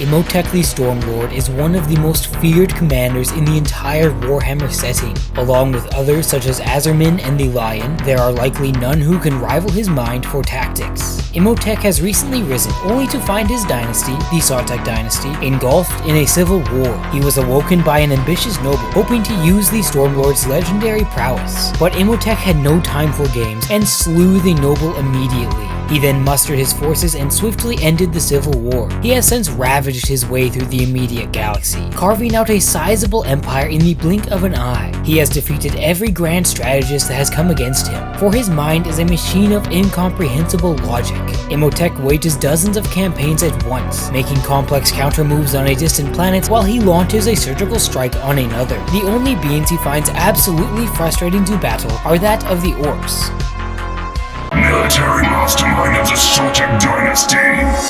Imtech the Stormlord is one of the most feared commanders in the entire Warhammer setting. Along with others such as Azerman and the Lion, there are likely none who can rival his mind for tactics. Imtech has recently risen, only to find his dynasty, the Sartek dynasty, engulfed in a civil war. He was awoken by an ambitious noble, hoping to use the Stormlord's legendary prowess. But Imtech had no time for games, and slew the noble immediately. He then mustered his forces and swiftly ended the civil war. He has since ravaged his way through the immediate galaxy, carving out a sizable empire in the blink of an eye. He has defeated every grand strategist that has come against him, for his mind is a machine of incomprehensible logic. Imtech wages dozens of campaigns at once, making complex counter moves on a distant planet while he launches a surgical strike on another. The only beings he finds absolutely frustrating to battle are that of the Orks. Military mastermind of the Sartek dynasty.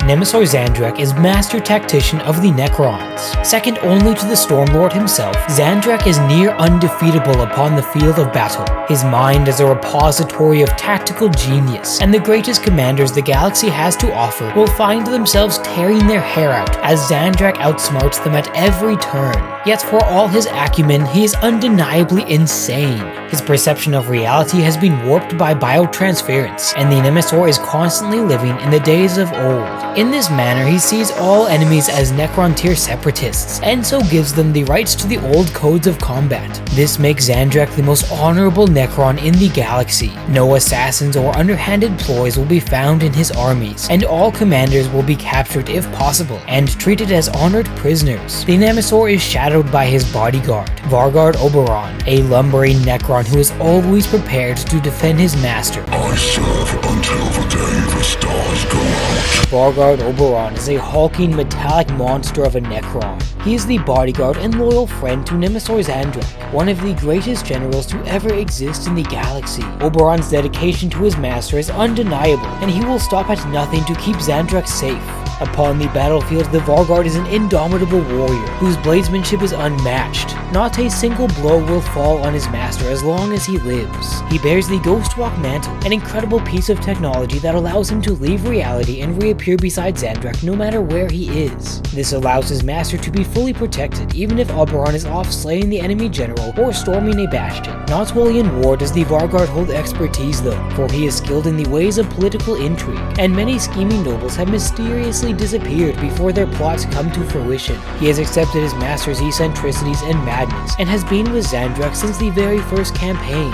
Nemesor Xandra is master tactician of the NECRONs. Second only to the Stormlord himself, Xandra is near undefeatable upon the field of battle. His mind is a repository of tactical genius, and the greatest commanders the galaxy has to offer will find themselves tearing their hair out as Xandra outsmarts them at every turn. Yet for all his acumen, he is undeniably insane. His perception of reality has been warped by biotransference, and the Nemesor is constantly living in the days of old. In this manner, he sees all enemies as Necron tier separatists, and so gives them the rights to the old codes of combat. This makes Xandra the most honorable Necron in the galaxy. No assassins or underhanded ploys will be found in his armies, and all commanders will be captured if possible, and treated as honored prisoners. The Nemesor is shadowed by his bodyguard, Vargard Oberon, a lumbering Necron who is always prepared to defend his master. I serve until the day the stars go out. Vargard Oberon is a hulking metallic monster of a Necron. He is the bodyguard and loyal friend to Nemesor Xandra, one of the greatest generals to ever exist in the galaxy. Oberon's dedication to his master is undeniable, and he will stop at nothing to keep Xandra safe. Upon the battlefield, the Vargard is an indomitable warrior, whose bladesmanship is unmatched. Not a single blow will fall on his master as long as he lives. He bears the Ghostwalk mantle, an incredible piece of technology that allows him to leave reality and reappear beside Xandra no matter where he is. This allows his master to be fully protected, even if Oberon is off slaying the enemy general or storming a bastion. Not wholly in war does the Vargard hold expertise though, for he is skilled in the ways of political intrigue, and many scheming nobles have mysteriously disappeared before their plots come to fruition. He has accepted his master's eccentricities and madness, and has been with Xandra since the very first campaign.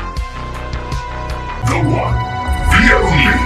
The one, the only,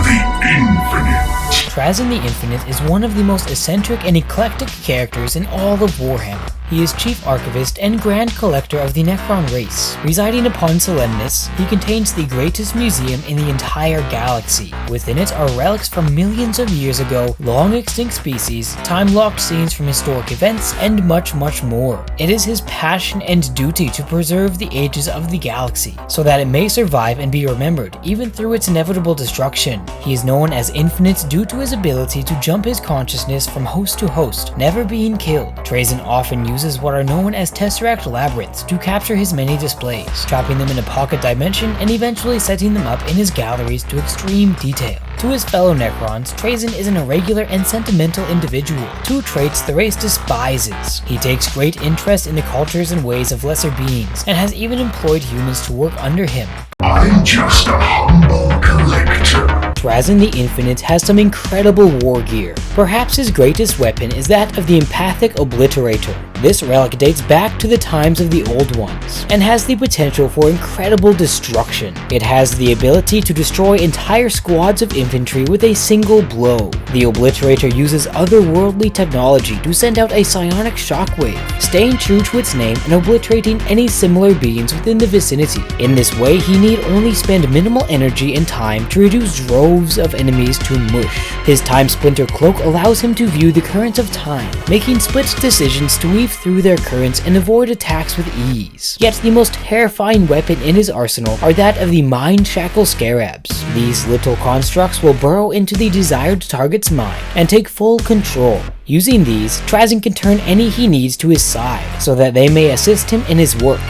the infinite. Trazyn the Infinite is one of the most eccentric and eclectic characters in all of Warhammer. He is Chief Archivist and Grand Collector of the Necron race. Residing upon Selenius, he contains the greatest museum in the entire galaxy. Within it are relics from millions of years ago, long-extinct species, time-locked scenes from historic events, and much, much more. It is his passion and duty to preserve the ages of the galaxy, so that it may survive and be remembered, even through its inevitable destruction. He is known as Infinite due to his ability to jump his consciousness from host to host, never being killed. Trazyn often uses what are known as Tesseract Labyrinths to capture his many displays, trapping them in a pocket dimension and eventually setting them up in his galleries to extreme detail. To his fellow Necrons, Trazyn is an irregular and sentimental individual, two traits the race despises. He takes great interest in the cultures and ways of lesser beings, and has even employed humans to work under him. I'm just a humble collector. Trazyn the Infinite has some incredible war gear. Perhaps his greatest weapon is that of the Empathic Obliterator. This relic dates back to the times of the Old Ones, and has the potential for incredible destruction. It has the ability to destroy entire squads of infantry with a single blow. The Obliterator uses otherworldly technology to send out a psionic shockwave, staying true to its name and obliterating any similar beings within the vicinity. In this way, he need only spend minimal energy and time to reduce droves of enemies to mush. His Time Splinter Cloak allows him to view the currents of time, making split decisions to weave through their currents and avoid attacks with ease. Yet the most terrifying weapon in his arsenal are that of the Mind Shackle Scarabs. These little constructs will burrow into the desired target's mind and take full control. Using these, Trazyn can turn any he needs to his side, so that they may assist him in his work.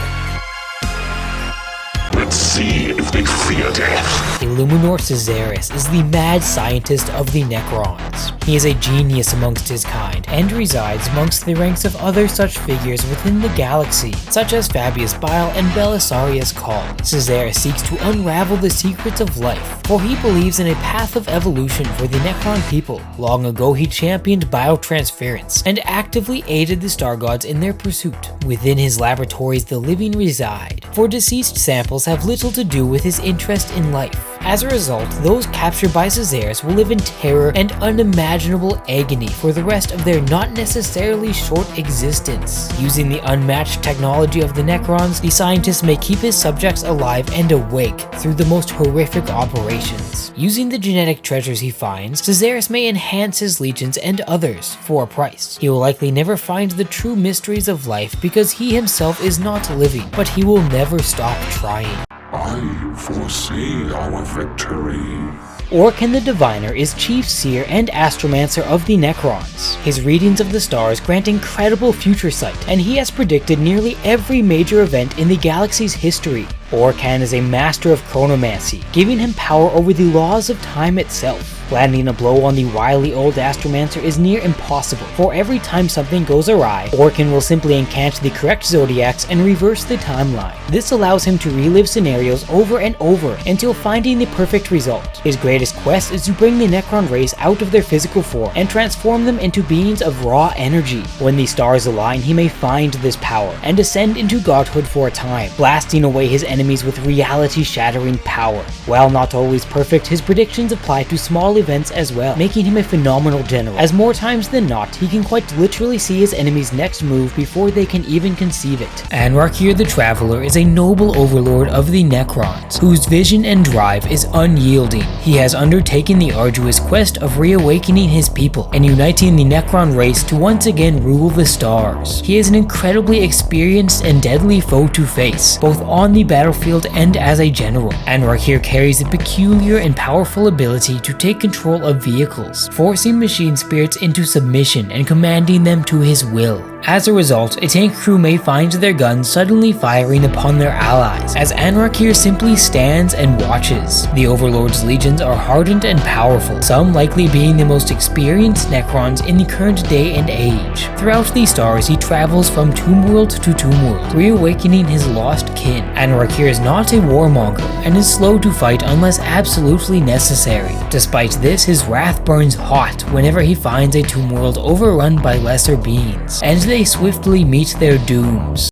Let's see if they fear death. A Illuminor Cesar is the mad scientist of the Necrons. He is a genius amongst his kind, and resides amongst the ranks of other such figures within the galaxy, such as Fabius Bile and Belisarius Call. Cesar seeks to unravel the secrets of life, for he believes in a path of evolution for the Necron people. Long ago he championed biotransference, and actively aided the Star Gods in their pursuit. Within his laboratories the living reside, for deceased samples have little to do with his interest in life. As a result, those captured by Cesar will live in terror and unimaginable agony for the rest of their not necessarily short existence. Using the unmatched technology of the Necrons, the scientist may keep his subjects alive and awake through the most horrific operations. Using the genetic treasures he finds, Cesar may enhance his legions and others for a price. He will likely never find the true mysteries of life because he himself is not living, but he will never stop trying. I foresee our victory. Orkin the Diviner is chief seer and astromancer of the Necrons. His readings of the stars grant incredible future sight, and he has predicted nearly every major event in the galaxy's history. Orkan is a master of chronomancy, giving him power over the laws of time itself. Landing a blow on the wily old astromancer is near impossible, for every time something goes awry, Orkin will simply incant the correct zodiacs and reverse the timeline. This allows him to relive scenarios over and over until finding the perfect result. His greatest quest is to bring the Necron race out of their physical form and transform them into beings of raw energy. When the stars align, he may find this power and ascend into godhood for a time, blasting away his enemies with reality-shattering power. While not always perfect, his predictions apply to small events as well, making him a phenomenal general, as more times than not, he can quite literally see his enemy's next move before they can even conceive it. Anrakir the Traveler is a noble overlord of the Necrons, whose vision and drive is unyielding. He has undertaken the arduous quest of reawakening his people and uniting the Necron race to once again rule the stars. He is an incredibly experienced and deadly foe to face, both on the battlefield and as a general. Anrakir carries a peculiar and powerful ability to take control of vehicles, forcing machine spirits into submission and commanding them to his will. As a result, a tank crew may find their guns suddenly firing upon their allies, as Anrakir simply stands and watches. The Overlord's legions are hardened and powerful, some likely being the most experienced Necrons in the current day and age. Throughout the stars, he travels from tomb world to tomb world, reawakening his lost kin. Anrakir is not a warmonger, and is slow to fight unless absolutely necessary. Despite this, his wrath burns hot whenever he finds a tomb world overrun by lesser beings, and they swiftly meet their dooms.